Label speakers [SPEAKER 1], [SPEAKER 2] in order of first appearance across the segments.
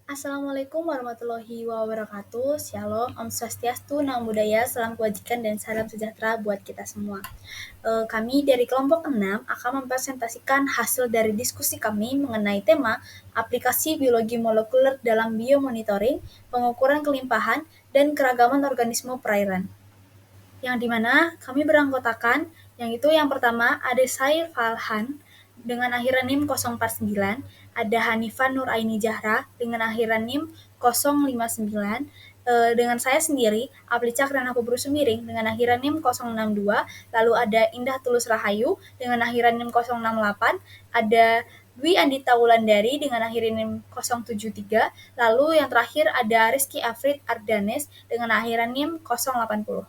[SPEAKER 1] Assalamualaikum warahmatullahi wabarakatuh. Shalom, Om Swastiastu, Namo Buddhaya, Salam Kebajikan, dan salam sejahtera buat kita semua. Kami dari kelompok 6 akan mempresentasikan hasil dari diskusi kami mengenai tema aplikasi biologi molekuler dalam biomonitoring, pengukuran kelimpahan, dan keragaman organisme perairan. Yang dimana kami beranggotakan, yang itu yang pertama ada Saif Falhan dengan akhiran NIM 049, ada Hanifan Nuraini Jahra dengan akhiran NIM 059, dengan saya sendiri, Aplicak Rana Kubru Sumiring dengan akhiran NIM 062, lalu ada Indah Tulus Rahayu dengan akhiran NIM 068, ada Dwi Andita Wulandari dengan akhiran NIM 073, lalu yang terakhir ada Rizky Afrid Ardanes dengan akhiran NIM 080.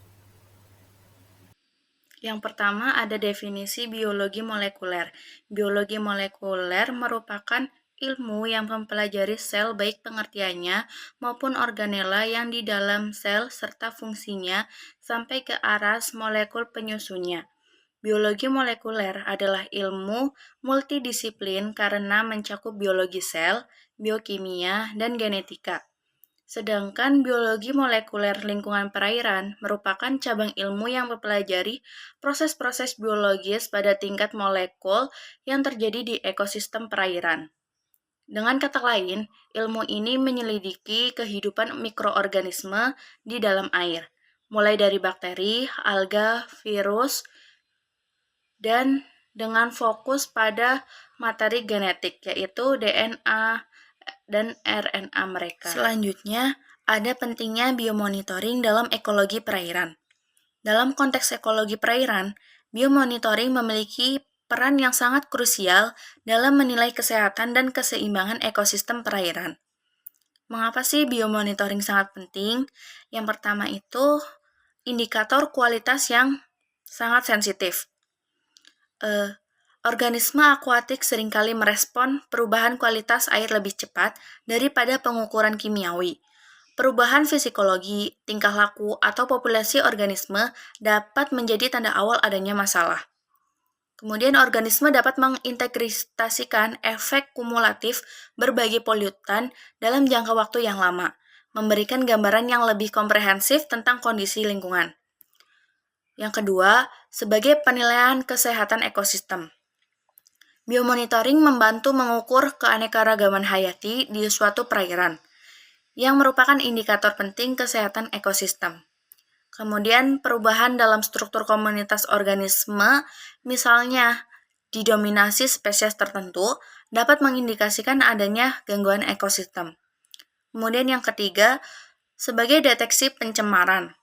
[SPEAKER 2] Yang pertama ada definisi biologi molekuler. Biologi molekuler merupakan ilmu yang mempelajari sel baik pengertiannya maupun organela yang di dalam sel serta fungsinya sampai ke aras molekul penyusunnya. Biologi molekuler adalah ilmu multidisiplin karena mencakup biologi sel, biokimia, dan genetika. Sedangkan biologi molekuler lingkungan perairan merupakan cabang ilmu yang mempelajari proses-proses biologis pada tingkat molekul yang terjadi di ekosistem perairan. Dengan kata lain, ilmu ini menyelidiki kehidupan mikroorganisme di dalam air, mulai dari bakteri, alga, virus, dan dengan fokus pada materi genetik, yaitu DNA dan RNA mereka. Selanjutnya, ada pentingnya biomonitoring dalam ekologi perairan. Dalam konteks ekologi perairan, biomonitoring memiliki peran yang sangat krusial dalam menilai kesehatan dan keseimbangan ekosistem perairan. Mengapa sih biomonitoring sangat penting? Yang pertama itu indikator kualitas yang sangat sensitif. Organisme akuatik seringkali merespon perubahan kualitas air lebih cepat daripada pengukuran kimiawi. Perubahan fisikologi, tingkah laku, atau populasi organisme dapat menjadi tanda awal adanya masalah. Kemudian organisme dapat mengintegrasikan efek kumulatif berbagai polutan dalam jangka waktu yang lama, memberikan gambaran yang lebih komprehensif tentang kondisi lingkungan. Yang kedua, sebagai penilaian kesehatan ekosistem. Biomonitoring membantu mengukur keanekaragaman hayati di suatu perairan, yang merupakan indikator penting kesehatan ekosistem. Kemudian perubahan dalam struktur komunitas organisme, misalnya didominasi spesies tertentu, dapat mengindikasikan adanya gangguan ekosistem. Kemudian yang ketiga, sebagai deteksi pencemaran.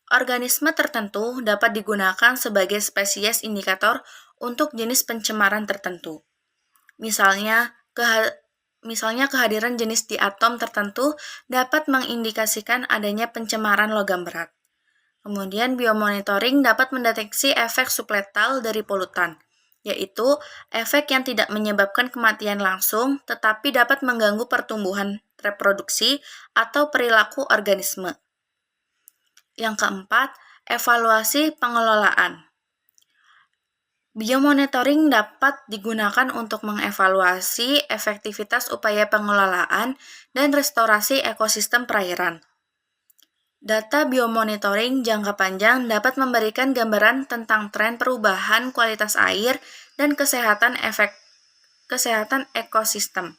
[SPEAKER 2] Organisme tertentu dapat digunakan sebagai spesies indikator untuk jenis pencemaran tertentu. Misalnya kehadiran jenis di atom tertentu dapat mengindikasikan adanya pencemaran logam berat. Kemudian biomonitoring dapat mendeteksi efek subletal dari polutan, yaitu efek yang tidak menyebabkan kematian langsung tetapi dapat mengganggu pertumbuhan, reproduksi, atau perilaku organisme. Yang keempat, evaluasi pengelolaan. Biomonitoring dapat digunakan untuk mengevaluasi efektivitas upaya pengelolaan dan restorasi ekosistem perairan. Data biomonitoring jangka panjang dapat memberikan gambaran tentang tren perubahan kualitas air dan kesehatan ekosistem.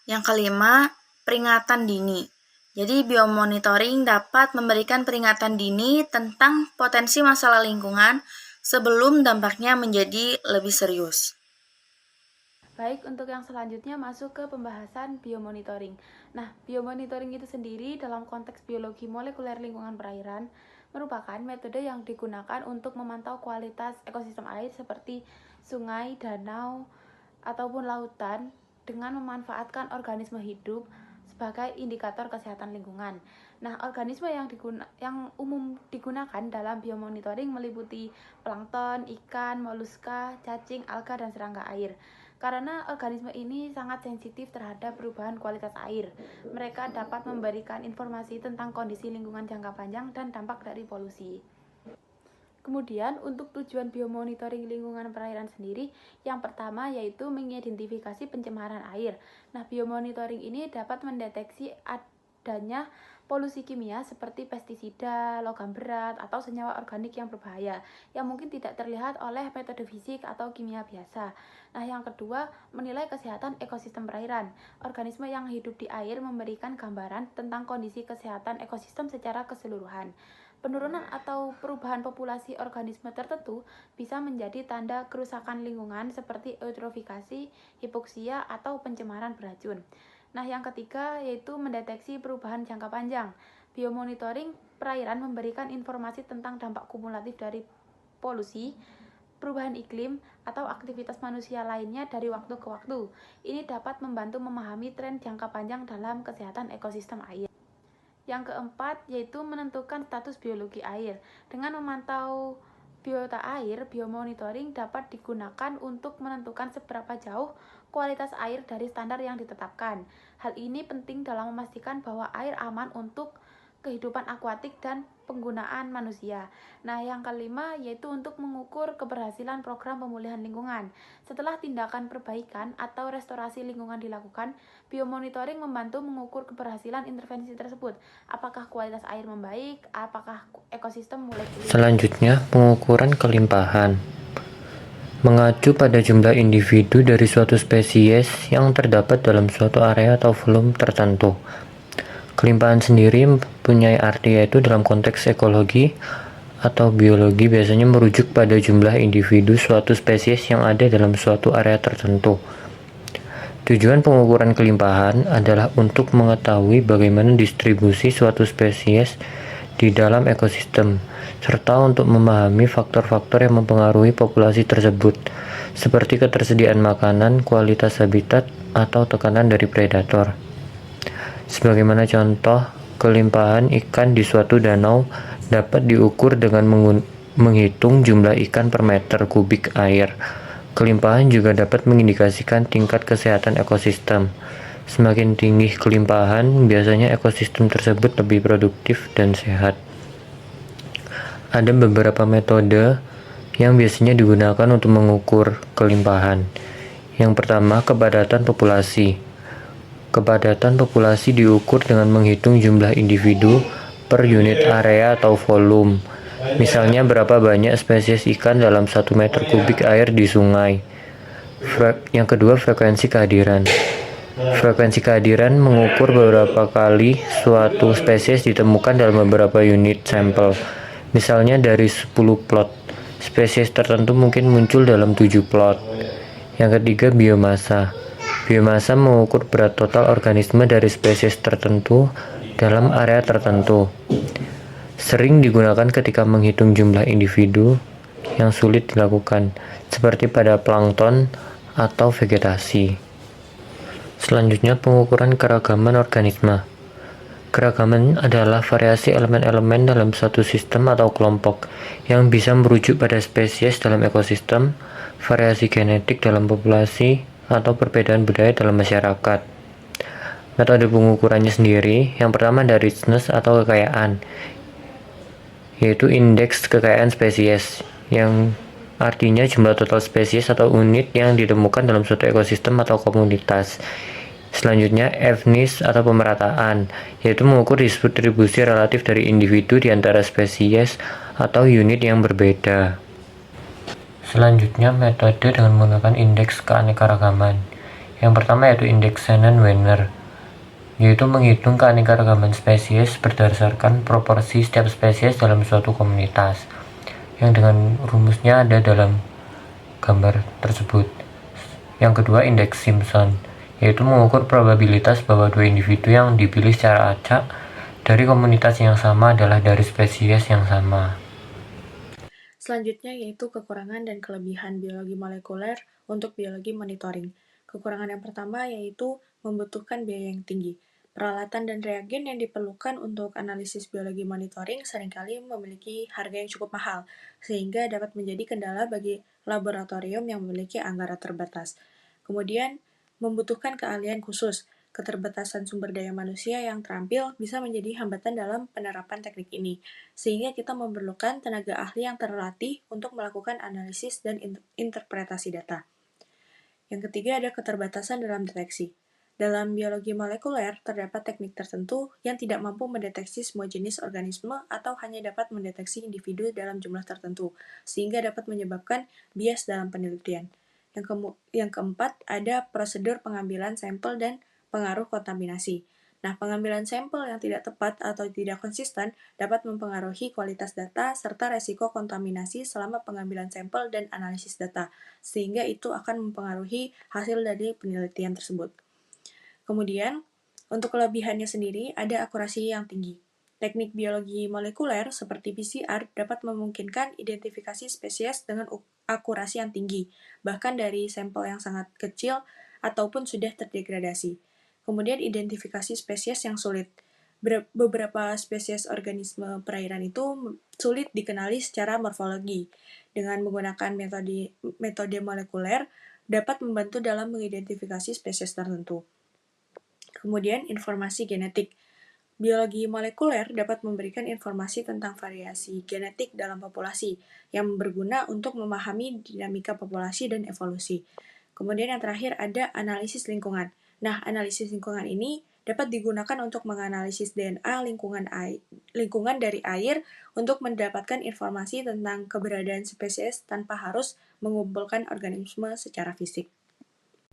[SPEAKER 2] Yang kelima, peringatan dini. Jadi biomonitoring dapat memberikan peringatan dini tentang potensi masalah lingkungan sebelum dampaknya menjadi lebih serius.
[SPEAKER 3] Baik, untuk yang selanjutnya masuk ke pembahasan biomonitoring. Nah, biomonitoring itu sendiri dalam konteks biologi molekuler lingkungan perairan merupakan metode yang digunakan untuk memantau kualitas ekosistem air seperti sungai, danau, ataupun lautan dengan memanfaatkan organisme hidup sebagai indikator kesehatan lingkungan. Nah, organisme yang umum digunakan dalam biomonitoring meliputi plankton, ikan, moluska, cacing, alga, dan serangga air. Karena organisme ini sangat sensitif terhadap perubahan kualitas air. Mereka dapat memberikan informasi tentang kondisi lingkungan jangka panjang dan dampak dari polusi. Kemudian untuk tujuan biomonitoring lingkungan perairan sendiri, yang pertama yaitu mengidentifikasi pencemaran air. Nah, biomonitoring ini dapat mendeteksi adanya polusi kimia seperti pestisida, logam berat, atau senyawa organik yang berbahaya, yang mungkin tidak terlihat oleh metode fisik atau kimia biasa. Nah, yang kedua, menilai kesehatan ekosistem perairan. Organisme yang hidup di air memberikan gambaran tentang kondisi kesehatan ekosistem secara keseluruhan. Penurunan atau perubahan populasi organisme tertentu bisa menjadi tanda kerusakan lingkungan seperti eutrofikasi, hipoksia, atau pencemaran beracun. Nah, yang ketiga yaitu mendeteksi perubahan jangka panjang. Biomonitoring perairan memberikan informasi tentang dampak kumulatif dari polusi, perubahan iklim, atau aktivitas manusia lainnya dari waktu ke waktu. Ini dapat membantu memahami tren jangka panjang dalam kesehatan ekosistem air. Yang keempat yaitu menentukan status biologi air. Dengan memantau biota air, biomonitoring dapat digunakan untuk menentukan seberapa jauh kualitas air dari standar yang ditetapkan. Hal ini penting dalam memastikan bahwa air aman untuk kehidupan akuatik dan penggunaan manusia. Nah, yang kelima yaitu untuk mengukur keberhasilan program pemulihan lingkungan. Setelah tindakan perbaikan atau restorasi lingkungan dilakukan, biomonitoring membantu mengukur keberhasilan intervensi tersebut. Apakah kualitas air membaik, apakah ekosistem mulai pulih.
[SPEAKER 4] Selanjutnya, pengukuran kelimpahan. Mengacu pada jumlah individu dari suatu spesies yang terdapat dalam suatu area atau volume tertentu. Kelimpahan sendiri mempunyai arti yaitu dalam konteks ekologi atau biologi biasanya merujuk pada jumlah individu suatu spesies yang ada dalam suatu area tertentu. Tujuan pengukuran kelimpahan adalah untuk mengetahui bagaimana distribusi suatu spesies di dalam ekosistem, serta untuk memahami faktor-faktor yang mempengaruhi populasi tersebut, seperti ketersediaan makanan, kualitas habitat, atau tekanan dari predator. Sebagaimana contoh, kelimpahan ikan di suatu danau dapat diukur dengan menghitung jumlah ikan per meter kubik air. Kelimpahan juga dapat mengindikasikan tingkat kesehatan ekosistem. Semakin tinggi kelimpahan, biasanya ekosistem tersebut lebih produktif dan sehat. Ada beberapa metode yang biasanya digunakan untuk mengukur kelimpahan. Yang pertama, kepadatan populasi. Kepadatan populasi diukur dengan menghitung jumlah individu per unit area atau volume. Misalnya berapa banyak spesies ikan dalam 1 meter kubik air di sungai. Yang kedua, frekuensi kehadiran. Frekuensi kehadiran mengukur beberapa kali suatu spesies ditemukan dalam beberapa unit sampel. Misalnya dari 10 plot, spesies tertentu mungkin muncul dalam 7 plot. Yang ketiga, biomassa. Biomassa mengukur berat total organisme dari spesies tertentu dalam area tertentu. Sering digunakan ketika menghitung jumlah individu yang sulit dilakukan, seperti pada plankton atau vegetasi. Selanjutnya, pengukuran keragaman organisme. Keragaman adalah variasi elemen-elemen dalam satu sistem atau kelompok yang bisa merujuk pada spesies dalam ekosistem, variasi genetik dalam populasi, atau perbedaan budaya dalam masyarakat. Metode pengukurannya sendiri, yang pertama ada richness atau kekayaan, yaitu indeks kekayaan spesies, yang artinya jumlah total spesies atau unit yang ditemukan dalam suatu ekosistem atau komunitas. Selanjutnya, etnis atau pemerataan, yaitu mengukur distribusi relatif dari individu di antara spesies atau unit yang berbeda. Selanjutnya, metode dengan menggunakan indeks keanekaragaman. Yang pertama yaitu indeks Shannon-Weiner, yaitu menghitung keanekaragaman spesies berdasarkan proporsi setiap spesies dalam suatu komunitas, yang dengan rumusnya ada dalam gambar tersebut. Yang kedua, indeks Simpson, yaitu mengukur probabilitas bahwa dua individu yang dipilih secara acak dari komunitas yang sama adalah dari spesies yang sama.
[SPEAKER 5] Selanjutnya yaitu kekurangan dan kelebihan biologi molekuler untuk biologi monitoring. Kekurangan yang pertama yaitu membutuhkan biaya yang tinggi. Peralatan dan reagen yang diperlukan untuk analisis biologi monitoring seringkali memiliki harga yang cukup mahal, sehingga dapat menjadi kendala bagi laboratorium yang memiliki anggaran terbatas. Kemudian, membutuhkan keahlian khusus, keterbatasan sumber daya manusia yang terampil bisa menjadi hambatan dalam penerapan teknik ini, sehingga kita memerlukan tenaga ahli yang terlatih untuk melakukan analisis dan interpretasi data. Yang ketiga ada keterbatasan dalam deteksi. Dalam biologi molekuler, terdapat teknik tertentu yang tidak mampu mendeteksi semua jenis organisme atau hanya dapat mendeteksi individu dalam jumlah tertentu, sehingga dapat menyebabkan bias dalam penelitian. Yang keempat, ada prosedur pengambilan sampel dan pengaruh kontaminasi. Nah, pengambilan sampel yang tidak tepat atau tidak konsisten dapat mempengaruhi kualitas data serta resiko kontaminasi selama pengambilan sampel dan analisis data, sehingga itu akan mempengaruhi hasil dari penelitian tersebut. Kemudian, untuk kelebihannya sendiri, ada akurasi yang tinggi. Teknik biologi molekuler seperti PCR dapat memungkinkan identifikasi spesies dengan akurasi yang tinggi, bahkan dari sampel yang sangat kecil ataupun sudah terdegradasi. Kemudian identifikasi spesies yang sulit. Beberapa spesies organisme perairan itu sulit dikenali secara morfologi. Dengan menggunakan metode molekuler dapat membantu dalam mengidentifikasi spesies tertentu. Kemudian informasi genetik. Biologi molekuler dapat memberikan informasi tentang variasi genetik dalam populasi yang berguna untuk memahami dinamika populasi dan evolusi. Kemudian yang terakhir ada analisis lingkungan. Nah, analisis lingkungan ini dapat digunakan untuk menganalisis DNA lingkungan dari air untuk mendapatkan informasi tentang keberadaan spesies tanpa harus mengumpulkan organisme secara fisik.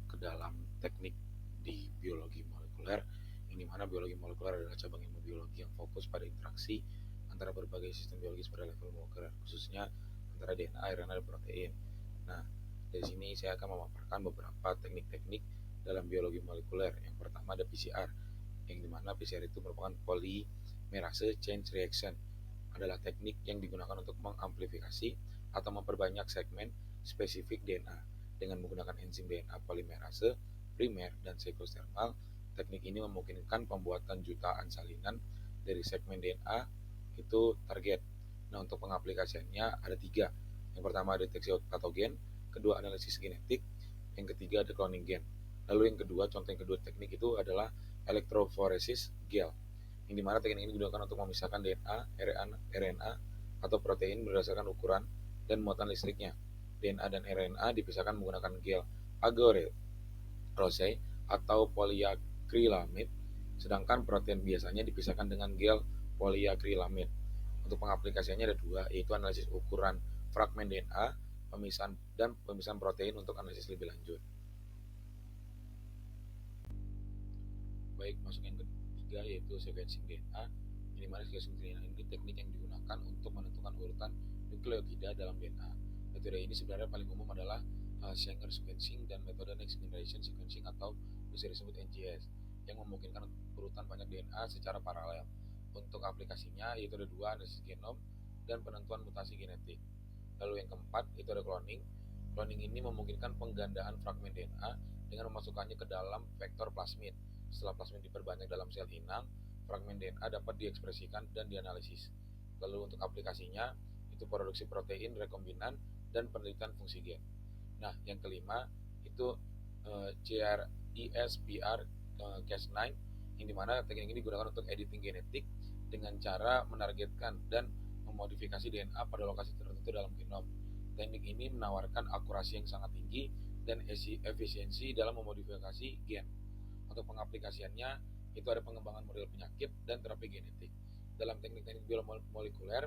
[SPEAKER 6] Ke dalam teknik di biologi molekuler, yang dimana biologi molekuler adalah cabang ilmu biologi yang fokus pada interaksi antara berbagai sistem biologis pada level molekuler, khususnya antara DNA, RNA, dan protein. Nah, dari sini saya akan memaparkan beberapa teknik-teknik dalam biologi molekuler. Yang pertama ada PCR, yang dimana PCR itu merupakan polymerase chain reaction, adalah teknik yang digunakan untuk mengamplifikasi atau memperbanyak segmen spesifik DNA dengan menggunakan enzim DNA polimerase primer dan siklostermal. Teknik ini memungkinkan pembuatan jutaan salinan dari segmen DNA itu target. Nah, untuk pengaplikasiannya ada 3. Yang pertama deteksi patogen, kedua analisis genetik, yang ketiga ada cloning gen. Lalu contoh yang kedua teknik itu adalah electrophoresis gel, yang dimana teknik ini digunakan untuk memisahkan DNA, RNA atau protein berdasarkan ukuran dan muatan listriknya. DNA dan RNA dipisahkan menggunakan gel agar-rose atau polyacrylamide, sedangkan protein biasanya dipisahkan dengan gel polyacrylamide. Untuk pengaplikasiannya ada 2, yaitu analisis ukuran fragmen DNA, pemisahan protein untuk analisis lebih lanjut. Baik, masuk yang ketiga yaitu sequencing DNA, di mana sequencing DNA ini teknik yang digunakan untuk menentukan urutan nukleotida dalam DNA. Metode ini sebenarnya paling umum adalah Sanger sequencing dan metode next generation sequencing atau bisa disebut NGS, yang memungkinkan urutan banyak DNA secara paralel. Untuk aplikasinya yaitu ada 2, analisis genom dan penentuan mutasi genetik. Lalu yang keempat itu ada cloning. Cloning ini memungkinkan penggandaan fragmen DNA dengan memasukkannya ke dalam vektor plasmid. Setelah plasmid diperbanyak dalam sel inang, fragmen DNA dapat diekspresikan dan dianalisis. Lalu untuk aplikasinya itu produksi protein rekombinan dan penelitian fungsi gen. Nah, yang kelima itu CRISPR-Cas9, yang dimana teknik ini digunakan untuk editing genetik dengan cara menargetkan dan memodifikasi DNA pada lokasi tertentu dalam genom. Teknik ini menawarkan akurasi yang sangat tinggi dan efisiensi dalam memodifikasi gen. Untuk pengaplikasiannya itu ada pengembangan model penyakit dan terapi genetik. Dalam teknik-teknik biomolekuler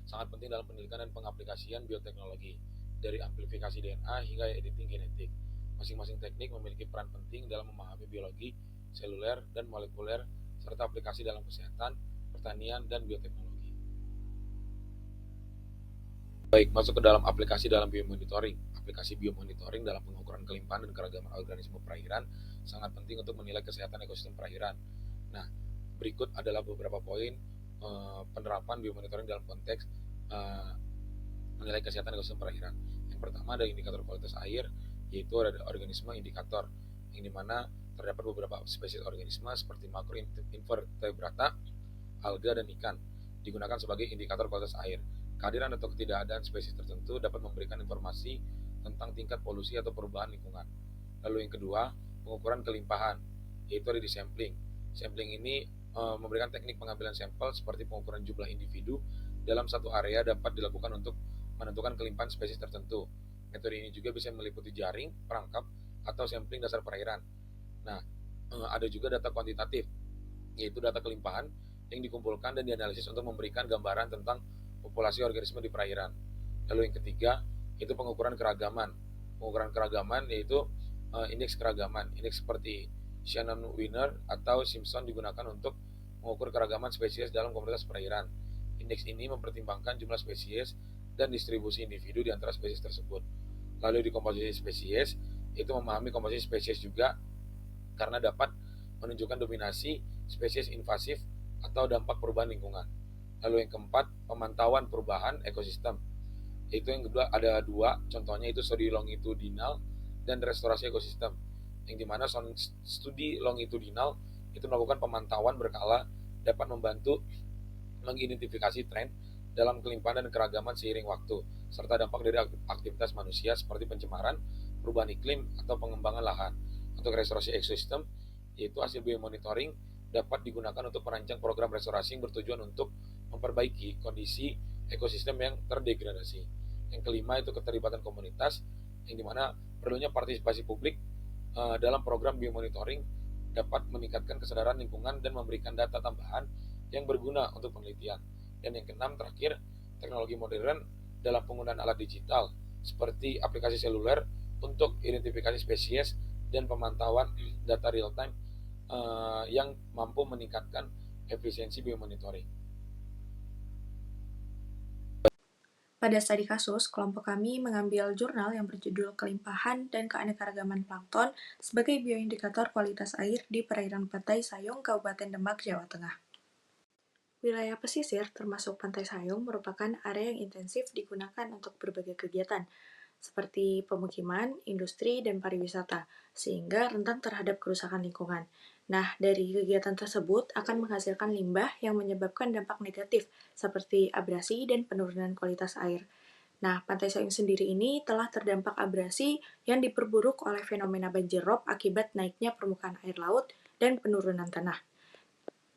[SPEAKER 6] sangat penting dalam penelitian dan pengaplikasian bioteknologi, dari amplifikasi DNA hingga editing genetik. Masing-masing teknik memiliki peran penting dalam memahami biologi seluler dan molekuler serta aplikasi dalam kesehatan, pertanian, dan bioteknologi. Baik, masuk ke dalam aplikasi dalam biomonitoring. Aplikasi biomonitoring dalam pengukuran kelimpahan dan keragaman organisme perairan sangat penting untuk menilai kesehatan ekosistem perairan. Nah, berikut adalah beberapa poin penerapan biomonitoring dalam konteks menilai kesehatan ekosistem perairan. Yang pertama ada indikator kualitas air, yaitu ada organisme indikator, yang dimana terdapat beberapa spesies organisme seperti makroinvertebrata, alga, dan ikan digunakan sebagai indikator kualitas air. Kehadiran atau ketidakadaan spesies tertentu dapat memberikan informasi tentang tingkat polusi atau perubahan lingkungan. Lalu yang kedua, pengukuran kelimpahan, yaitu ada di sampling. Sampling ini memberikan teknik pengambilan sampel seperti pengukuran jumlah individu dalam satu area dapat dilakukan untuk menentukan kelimpahan spesies tertentu. Metode ini juga bisa meliputi jaring, perangkap, atau sampling dasar perairan. Nah, ada juga data kuantitatif, yaitu data kelimpahan yang dikumpulkan dan dianalisis untuk memberikan gambaran tentang populasi organisme di perairan. Lalu yang ketiga, itu pengukuran keragaman. Pengukuran keragaman yaitu indeks keragaman. Indeks seperti Shannon-Wiener atau Simpson digunakan untuk mengukur keragaman spesies dalam komunitas perairan. Indeks ini mempertimbangkan jumlah spesies dan distribusi individu di antara spesies tersebut. Lalu di komposisi spesies, itu memahami komposisi spesies juga karena dapat menunjukkan dominasi spesies invasif atau dampak perubahan lingkungan. Lalu yang keempat, pemantauan perubahan ekosistem. Itu yang kedua ada dua, contohnya itu studi longitudinal dan restorasi ekosistem. Yang dimana studi longitudinal itu melakukan pemantauan berkala dapat membantu mengidentifikasi tren dalam kelimpahan dan keragaman seiring waktu, serta dampak dari aktivitas manusia seperti pencemaran, perubahan iklim, atau pengembangan lahan. Untuk restorasi ekosistem, yaitu hasil biomonitoring dapat digunakan untuk merancang program restorasi yang bertujuan untuk memperbaiki kondisi ekosistem yang terdegradasi. Yang kelima itu keterlibatan komunitas, yang dimana perlunya partisipasi publik dalam program biomonitoring dapat meningkatkan kesadaran lingkungan dan memberikan data tambahan yang berguna untuk penelitian. Dan yang keenam terakhir, teknologi modern dalam penggunaan alat digital seperti aplikasi seluler untuk identifikasi spesies dan pemantauan data real time yang mampu meningkatkan efisiensi biomonitoring.
[SPEAKER 5] Pada studi kasus, kelompok kami mengambil jurnal yang berjudul Kelimpahan dan Keanekaragaman Plankton sebagai bioindikator kualitas air di perairan Pantai Sayung, Kabupaten Demak, Jawa Tengah. Wilayah pesisir, termasuk Pantai Sayung, merupakan area yang intensif digunakan untuk berbagai kegiatan, seperti pemukiman, industri, dan pariwisata, sehingga rentan terhadap kerusakan lingkungan. Nah, dari kegiatan tersebut akan menghasilkan limbah yang menyebabkan dampak negatif, seperti abrasi dan penurunan kualitas air. Nah, Pantai Sayung sendiri ini telah terdampak abrasi yang diperburuk oleh fenomena banjir rob akibat naiknya permukaan air laut dan penurunan tanah.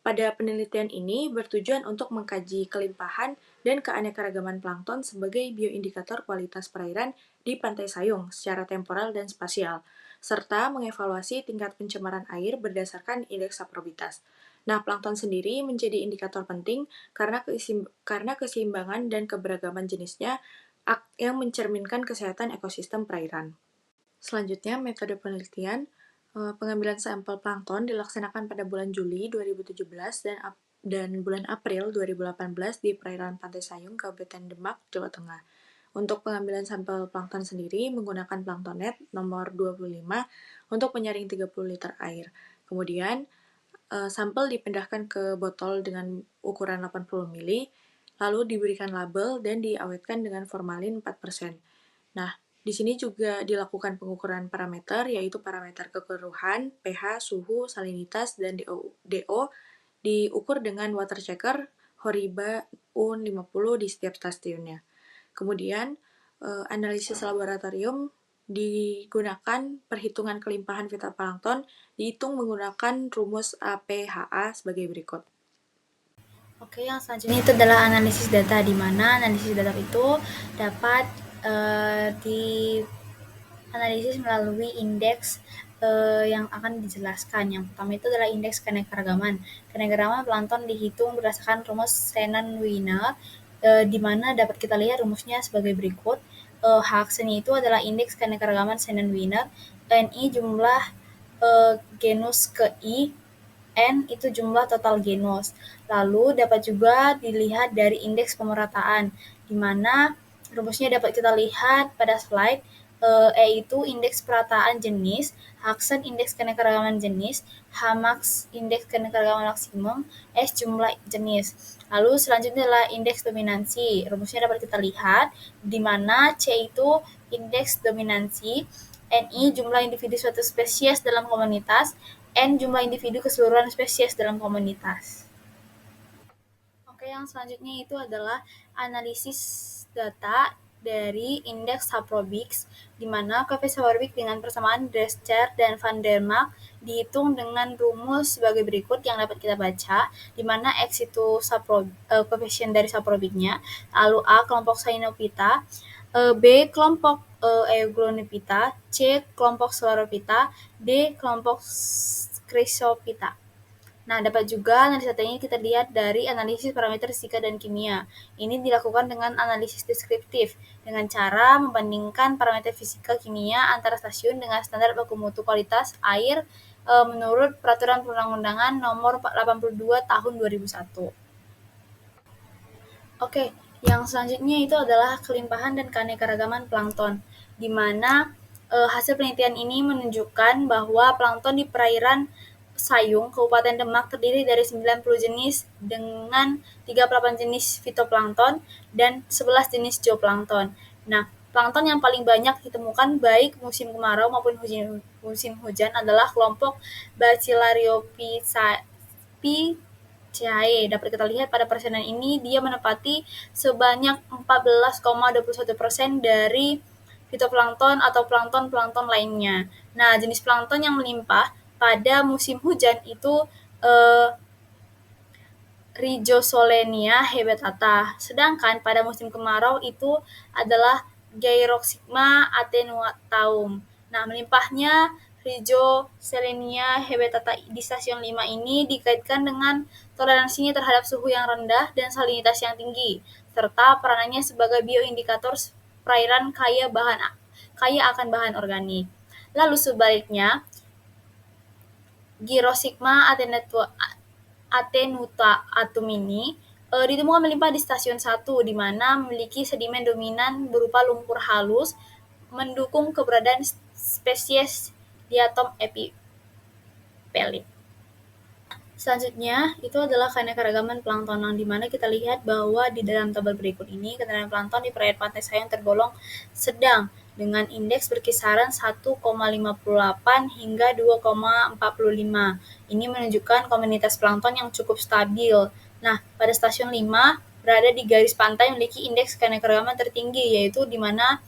[SPEAKER 5] Pada penelitian ini bertujuan untuk mengkaji kelimpahan dan keanekaragaman plankton sebagai bioindikator kualitas perairan di Pantai Sayung secara temporal dan spasial, serta mengevaluasi tingkat pencemaran air berdasarkan indeks saprobitas. Nah, plankton sendiri menjadi indikator penting karena keseimbangan dan keberagaman jenisnya yang mencerminkan kesehatan ekosistem perairan. Selanjutnya, metode penelitian. Pengambilan sampel plankton dilaksanakan pada bulan Juli 2017 dan bulan April 2018 di perairan Pantai Sayung, Kabupaten Demak, Jawa Tengah. Untuk pengambilan sampel plankton sendiri menggunakan planktonet nomor 25 untuk menyaring 30 liter air. Kemudian, sampel dipindahkan ke botol dengan ukuran 80 ml, lalu diberikan label dan diawetkan dengan formalin 4%. Nah, di sini juga dilakukan pengukuran parameter, yaitu parameter kekeruhan, pH, suhu, salinitas, dan DO diukur dengan water checker Horiba UN50 di setiap stasiunnya. Kemudian, analisis laboratorium digunakan perhitungan kelimpahan fitoplankton dihitung menggunakan rumus APHA sebagai berikut.
[SPEAKER 1] Oke, yang selanjutnya itu adalah analisis data, di mana analisis data itu dapat dianalisis melalui indeks yang akan dijelaskan. Yang pertama itu adalah indeks keanekaragaman. Keanekaragaman plankton dihitung berdasarkan rumus Shannon-Wiener, di mana dapat kita lihat rumusnya sebagai berikut. H-aksesnya itu adalah indeks keanekaragaman Shannon-Wiener, NI jumlah genus ke I, N itu jumlah total genus. Lalu dapat juga dilihat dari indeks pemerataan, di mana rumusnya dapat kita lihat pada slide. E itu indeks perataan jenis, H-aksen indeks keanekaragaman jenis, H-max indeks keanekaragaman maksimum, S jumlah jenis. Lalu selanjutnya adalah indeks dominansi. Rumusnya dapat kita lihat, di mana C itu indeks dominansi, NI jumlah individu suatu spesies dalam komunitas, N jumlah individu keseluruhan spesies dalam komunitas. Oke, yang selanjutnya itu adalah analisis data dari indeks saprobix, di mana koefisien saprobix dengan persamaan Drescher dan van der Mark dihitung dengan rumus sebagai berikut yang dapat kita baca, di mana X itu koefisien dari saprobixnya, lalu A kelompok Cyanophyta, B kelompok Euglonophyta, C kelompok Sclerophyta, D kelompok Chrysophyta. Nah, dapat juga analisis data ini kita lihat dari analisis parameter fisika dan kimia. Ini dilakukan dengan analisis deskriptif, dengan cara membandingkan parameter fisika kimia antara stasiun dengan standar baku mutu kualitas air menurut Peraturan Perundang-undangan Nomor 82 Tahun 2001. Oke, yang selanjutnya itu adalah kelimpahan dan keanekaragaman plankton, di mana hasil penelitian ini menunjukkan bahwa plankton di perairan Sayung, Kabupaten Demak terdiri dari 90 jenis dengan 38 jenis fitoplankton dan 11 jenis zooplankton. Nah, plankton yang paling banyak ditemukan baik musim kemarau maupun musim hujan adalah kelompok Bacillariophysae. Dapat kita lihat pada persenan ini dia menempati sebanyak 14,21% dari fitoplankton atau plankton lainnya. Nah, jenis plankton yang melimpah pada musim hujan itu Rhizosolenia hebetata, sedangkan pada musim kemarau itu adalah Gyroxigma attenuatum. Nah, melimpahnya Rhizosolenia hebetata di stasiun 5 ini dikaitkan dengan toleransinya terhadap suhu yang rendah dan salinitas yang tinggi, serta peranannya sebagai bioindikator perairan kaya akan bahan organik. Lalu sebaliknya, Gyroxigma attenuatum ini ditemukan melimpah di stasiun 1, di mana memiliki sedimen dominan berupa lumpur halus, mendukung keberadaan spesies Diatom epipelit. Selanjutnya, itu adalah keanekaragaman plankton, yang dimana kita lihat bahwa di dalam tabel berikut ini, keterangan plankton di perairan pantai Sayung tergolong sedang, dengan indeks berkisaran 1,58 hingga 2,45. Ini menunjukkan komunitas plankton yang cukup stabil. Nah, pada stasiun 5, berada di garis pantai memiliki indeks keanekaragaman tertinggi, yaitu di mana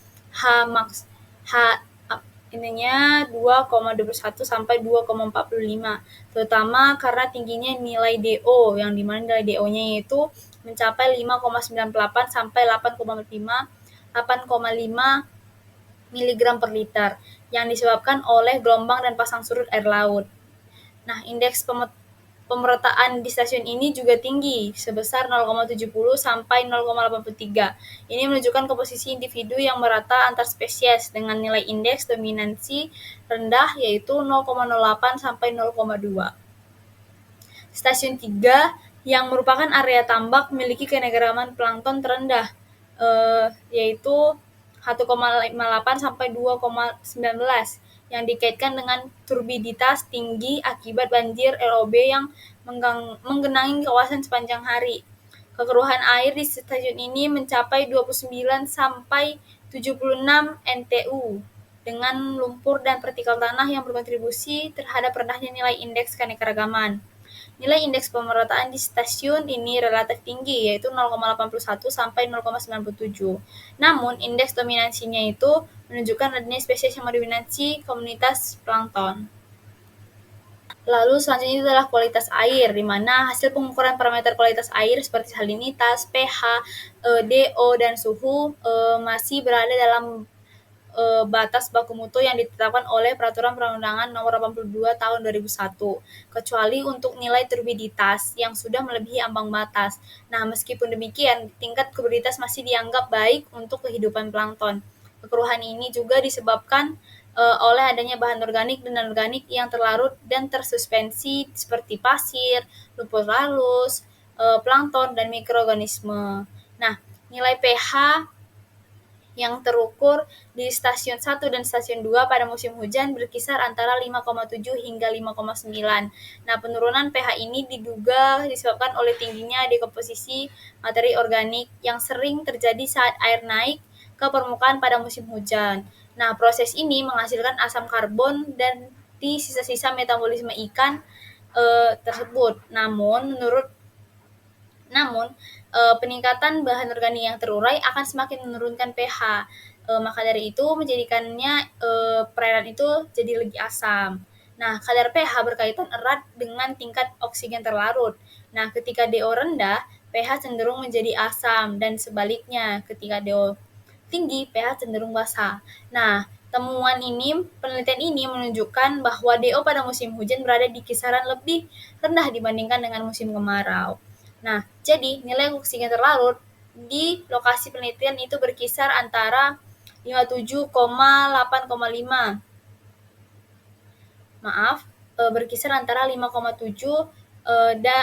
[SPEAKER 1] ininya 2,21 sampai 2,45, terutama karena tingginya nilai DO, yang dimana nilai DO-nya yaitu mencapai 5,98 sampai 8,5 mg per liter, yang disebabkan oleh gelombang dan pasang surut air laut. Nah, indeks pemerataan di stasiun ini juga tinggi, sebesar 0,70 sampai 0,83. Ini menunjukkan komposisi individu yang merata antar spesies dengan nilai indeks dominansi rendah, yaitu 0,08 sampai 0,2. Stasiun 3, yang merupakan area tambak, memiliki keanekaragaman plankton terendah, yaitu 1,58 sampai 2,19, yang dikaitkan dengan turbiditas tinggi akibat banjir ROB yang menggenangi kawasan sepanjang hari. Kekeruhan air di stasiun ini mencapai 29 sampai 76 NTU, dengan lumpur dan partikel tanah yang berkontribusi terhadap rendahnya nilai indeks keanekaragaman. Nilai indeks pemerataan di stasiun ini relatif tinggi, yaitu 0,81 sampai 0,97. Namun, indeks dominansinya itu menunjukkan adanya spesies yang mendominasi komunitas plankton. Lalu selanjutnya itu adalah kualitas air, di mana hasil pengukuran parameter kualitas air seperti salinitas, pH, DO, dan suhu masih berada dalam batas baku mutu yang ditetapkan oleh Peraturan Perundang-undangan Nomor 82 Tahun 2001, kecuali untuk nilai turbiditas yang sudah melebihi ambang batas. Nah, meskipun demikian, tingkat turbiditas masih dianggap baik untuk kehidupan plankton. Kekeruhan ini juga disebabkan oleh adanya bahan organik dan anorganik yang terlarut dan tersuspensi seperti pasir, lumpur halus, plankton, dan mikroorganisme. Nah, nilai pH yang terukur di stasiun 1 dan stasiun 2 pada musim hujan berkisar antara 5,7 hingga 5,9. Nah, penurunan pH ini diduga disebabkan oleh tingginya dekomposisi materi organik yang sering terjadi saat air naik ke permukaan pada musim hujan. Nah, proses ini menghasilkan asam karbon dan di sisa-sisa metabolisme ikan tersebut. Namun, menurut Namun, peningkatan bahan organik yang terurai akan semakin menurunkan pH. Maka dari itu menjadikannya perairan itu jadi lebih asam. Nah, kadar pH berkaitan erat dengan tingkat oksigen terlarut. Nah, ketika DO rendah, pH cenderung menjadi asam, dan sebaliknya, ketika DO tinggi, pH cenderung basa. Nah, penelitian ini menunjukkan bahwa DO pada musim hujan berada di kisaran lebih rendah dibandingkan dengan musim kemarau. Nah, jadi nilai oksigen terlarut di lokasi penelitian itu berkisar antara 57,8,5 berkisar antara 5,7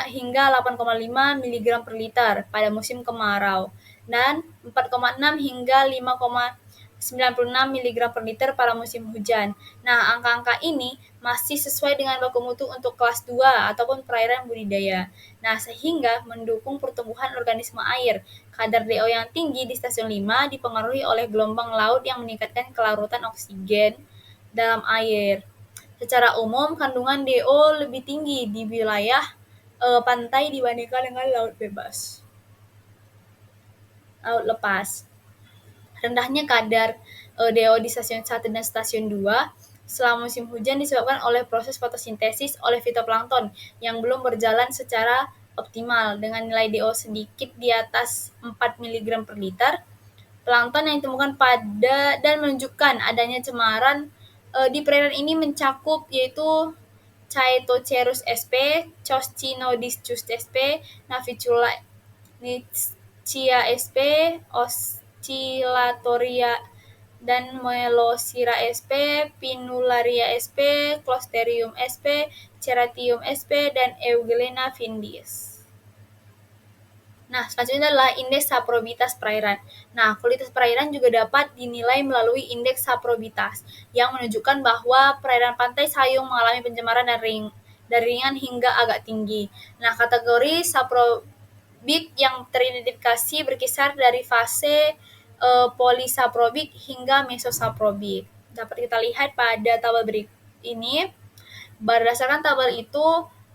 [SPEAKER 1] hingga 8,5 mg per liter pada musim kemarau, dan 4,6 hingga 5,96 mg per liter pada musim hujan. Nah, angka-angka ini masih sesuai dengan baku mutu untuk kelas 2 ataupun perairan budidaya. Nah, sehingga mendukung pertumbuhan organisme air. Kadar DO yang tinggi di stasiun 5 dipengaruhi oleh gelombang laut yang meningkatkan kelarutan oksigen dalam air. Secara umum, kandungan DO lebih tinggi di wilayah pantai dibandingkan dengan laut lepas. Rendahnya kadar DO di stasiun 1 dan stasiun 2 selama musim hujan disebabkan oleh proses fotosintesis oleh fitoplankton yang belum berjalan secara optimal. Dengan nilai DO sedikit di atas 4 mg per liter, plankton yang ditemukan pada dan menunjukkan adanya cemaran di perairan ini mencakup yaitu Chaetocerus sp, Coscinodiscus sp, Navicula niccia sp, Oscillatoria dan Melosira sp, Pinularia sp, Clostridium sp, Ceratium sp, dan Euglena vindis. Nah, selanjutnya adalah indeks saprobitas perairan. Nah, kualitas perairan juga dapat dinilai melalui indeks saprobitas, yang menunjukkan bahwa perairan pantai Sayung mengalami pencemaran dari ringan hingga agak tinggi. Nah, kategori saprobik yang teridentifikasi berkisar dari fase polisaprobik hingga mesosaprobik. Dapat kita lihat pada tabel berikut ini. Berdasarkan tabel itu,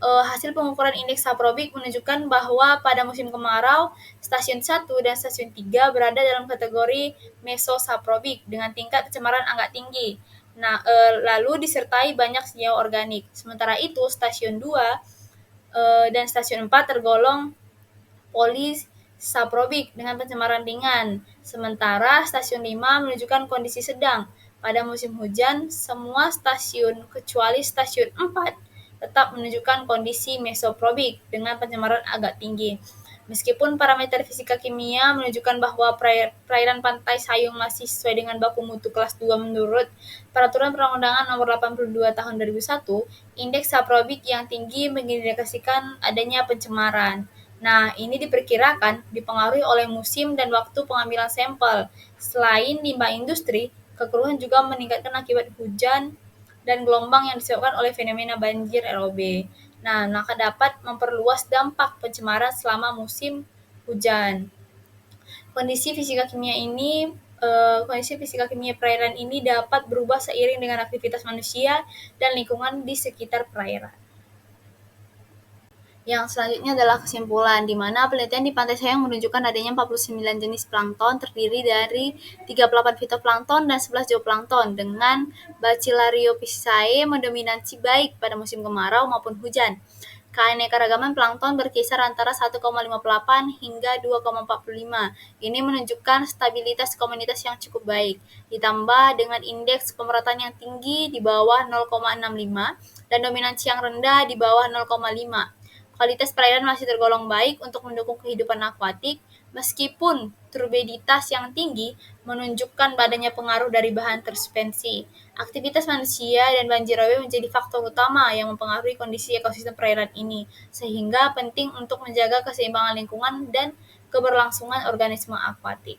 [SPEAKER 1] hasil pengukuran indeks saprobik menunjukkan bahwa pada musim kemarau, stasiun 1 dan stasiun 3 berada dalam kategori mesosaprobik dengan tingkat pencemaran agak tinggi. Nah, lalu disertai banyak senyawa organik. Sementara itu, stasiun 2 dan stasiun 4 tergolong polisaprobik dengan pencemaran ringan. Sementara stasiun 5 menunjukkan kondisi sedang. Pada musim hujan, semua stasiun kecuali stasiun 4 tetap menunjukkan kondisi mesoprobik dengan pencemaran agak tinggi. Meskipun parameter fisika kimia menunjukkan bahwa perairan pantai Sayung masih sesuai dengan baku mutu kelas 2 menurut Peraturan Perundang-Undangan Nomor 82 Tahun 2001, indeks saprobik yang tinggi mengindikasikan adanya pencemaran. Nah, ini diperkirakan dipengaruhi oleh musim dan waktu pengambilan sampel. Selain limbah industri, kekeruhan juga meningkatkan akibat hujan dan gelombang yang disebabkan oleh fenomena banjir ROB. Nah, maka dapat memperluas dampak pencemaran selama musim hujan. Kondisi fisika kimia perairan ini dapat berubah seiring dengan aktivitas manusia dan lingkungan di sekitar perairan. Yang selanjutnya adalah kesimpulan, di mana penelitian di Pantai Sayang menunjukkan adanya 49 jenis plankton terdiri dari 38 fitoplankton dan 11 zooplankton, dengan Bacillariophysae mendominasi baik pada musim kemarau maupun hujan. Keanekaragaman plankton berkisar antara 1,58 hingga 2,45. Ini menunjukkan stabilitas komunitas yang cukup baik, ditambah dengan indeks pemerataan yang tinggi di bawah 0,65 dan dominansi yang rendah di bawah 0,5. Kualitas perairan masih tergolong baik untuk mendukung kehidupan akuatik, meskipun turbiditas yang tinggi menunjukkan adanya pengaruh dari bahan tersuspensi. Aktivitas manusia dan banjir rob menjadi faktor utama yang mempengaruhi kondisi ekosistem perairan ini, sehingga penting untuk menjaga keseimbangan lingkungan dan keberlangsungan organisme akuatik.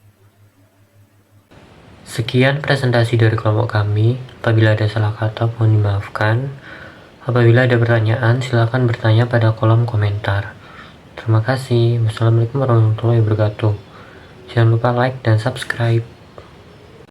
[SPEAKER 4] Sekian presentasi dari kelompok kami. Apabila ada salah kata, mohon dimaafkan. Apabila ada pertanyaan, silakan bertanya pada kolom komentar. Terima kasih. Wassalamualaikum warahmatullahi wabarakatuh. Jangan lupa like dan subscribe.